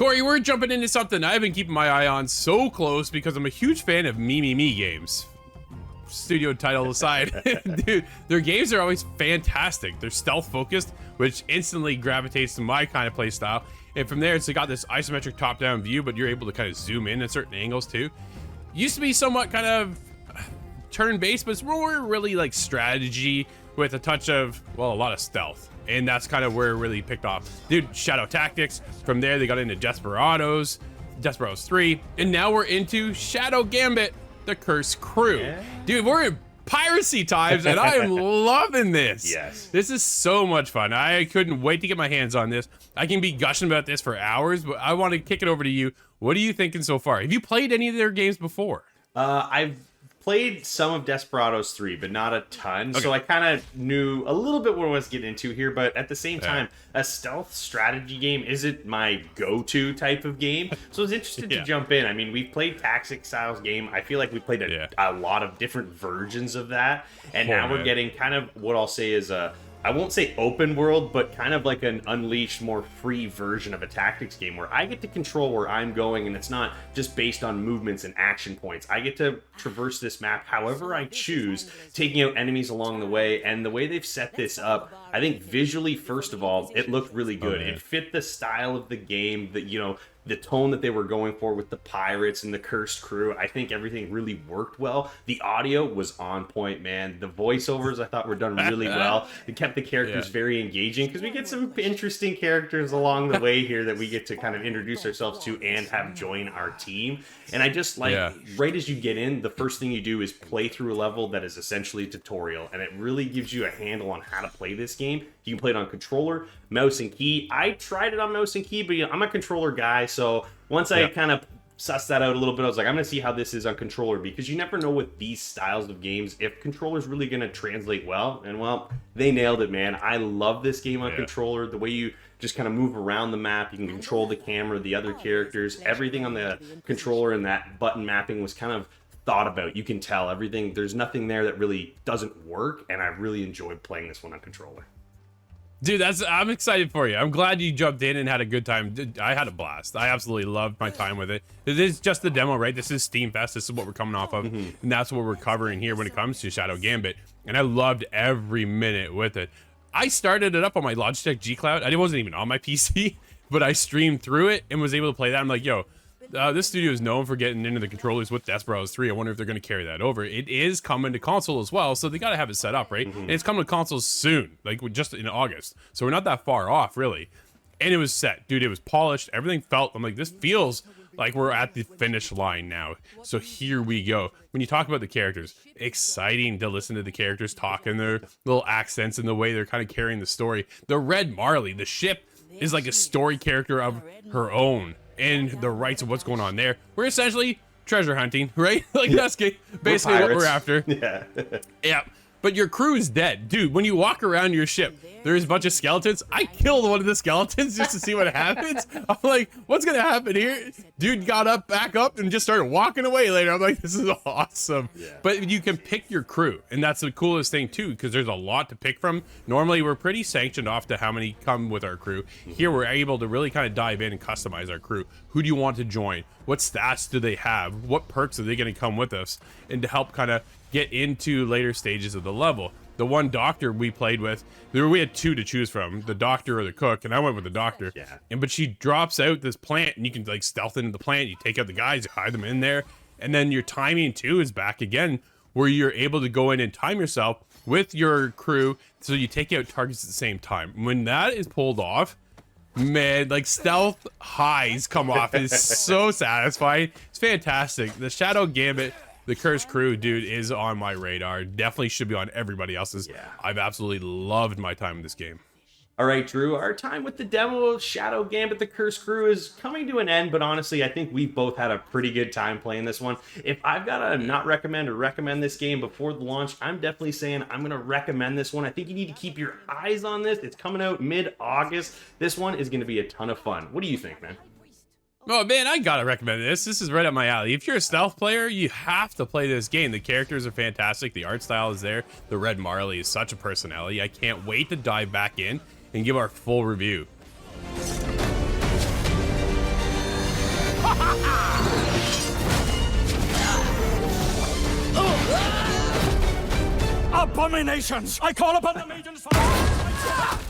Corey, we're jumping into something I've been keeping my eye on so close because I'm a huge fan of MiMiMi Games. Studio title aside, dude, their games are always fantastic. They're stealth focused, which instantly gravitates to my kind of play style. And from there, it's got this isometric top-down view, but you're able to kind of zoom in at certain angles too. Used to be somewhat kind of turn-based, but it's more really like strategy with a touch of, well, a lot of stealth. And that's kind of where it really picked off. Dude, Shadow Tactics. From there, they got into Desperados 3, and now we're into Shadow Gambit, the Cursed Crew. Yeah. Dude, we're in piracy times, and I am loving this. Yes. This is so much fun. I couldn't wait to get my hands on this. I can be gushing about this for hours, but I want to kick it over to you. What are you thinking so far? Have you played any of their games before? I've played some of Desperados 3, but not a ton. Okay. So I kind of knew a little bit what I was getting into here, but at the same time, a stealth strategy game isn't my go-to type of game. So I was interested to jump in. I mean, we've played Tactics Styles game. I feel like we played a lot of different versions of that. And now we're getting kind of what I'll say is a, I won't say open world, but kind of like an unleashed, more free version of a tactics game where I get to control where I'm going, and it's not just based on movements and action points. I get to traverse this map however I choose, taking out enemies along the way. And the way they've set this up, I think visually, first of all, it looked really good. It fit the style of the game, that, you know, the tone that they were going for with the pirates and the Cursed Crew. I think everything really worked well. The audio was on point, man. The voiceovers I thought were done really well. It kept the characters very engaging, because we get some interesting characters along the way here that we get to kind of introduce ourselves to and have join our team. And I just like, right as you get in, the first thing you do is play through a level that is essentially a tutorial, and it really gives you a handle on how to play this game. You can play it on controller, mouse and key. I tried it on mouse and key, but you know, I'm a controller guy, so once I kind of sussed that out a little bit, I was like, I'm going to see how this is on controller, because you never know with these styles of games if controller's really going to translate well. And well, they nailed it, man. I love this game on controller. The way you just kind of move around the map, you can control the camera, the other characters, everything on the controller, and that button mapping was kind of thought about. You can tell everything. There's nothing there that really doesn't work, and I really enjoyed playing this one on controller. Dude, I'm excited for you. I'm glad you jumped in and had a good time. I had a blast. I absolutely loved my time with it. It is just the demo, right? This is Steam Fest. This is what we're coming off of. And that's what we're covering here when it comes to Shadow Gambit. And I loved every minute with it. I started it up on my Logitech G Cloud. It wasn't even on my PC, but I streamed through it and was able to play that. I'm like, yo, this studio is known for getting into the controllers with Desperados 3. I wonder if they're going to carry that over. It is coming to console as well, so they got to have it set up, right? And it's coming to consoles soon, like just in August. So we're not that far off, really. And it was set. Dude, it was polished. Everything felt, I'm like, this feels like we're at the finish line now. So here we go. When you talk about the characters, exciting to listen to the characters talk in their little accents and the way they're kind of carrying the story. The Red Marley, the ship, is like a story character of her own, and the rights of what's going on there. We're essentially treasure hunting, right? Like that's basically what we're after. Yeah. But your crew is dead. Dude, when you walk around your ship, there's a bunch of skeletons. I killed one of the skeletons just to see what happens. I'm like, what's gonna happen here? Dude got up, back up, and just started walking away later. I'm like, this is awesome. But you can pick your crew, and that's the coolest thing too, because there's a lot to pick from. Normally, we're pretty sanctioned off to how many come with our crew. Here, we're able to really kind of dive in and customize our crew. Who do you want to join? What stats do they have? What perks are they gonna come with us? And to help kind of get into later stages of the level. The one doctor we played with, we had two to choose from, the doctor or the cook, and I went with the doctor. But she drops out this plant, and you can like stealth into the plant. You take out the guys, you hide them in there, and then your timing too is back again, where you're able to go in and time yourself with your crew, so you take out targets at the same time. When that is pulled off, man, like stealth highs come off. It's so satisfying. It's fantastic. The Shadow Gambit, the Cursed Crew, dude, is on my radar. Definitely should be on everybody else's. I've absolutely loved my time in this game. All right, Drew, our time with the demo of Shadow Gambit, the Cursed Crew, is coming to an end, but honestly, I think we both had a pretty good time playing this one. If I've got to not recommend or recommend this game before the launch, I'm definitely saying I'm going to recommend this one. I think you need to keep your eyes on this. It's coming out mid-August. This one is going to be a ton of fun. What do you think, man? Oh man, I gotta recommend this. This is right up my alley. If you're a stealth player, you have to play this game. The characters are fantastic. The art style is there. The Red Marley is such a personality. I can't wait to dive back in and give our full review. Abominations! I call upon the maidens for...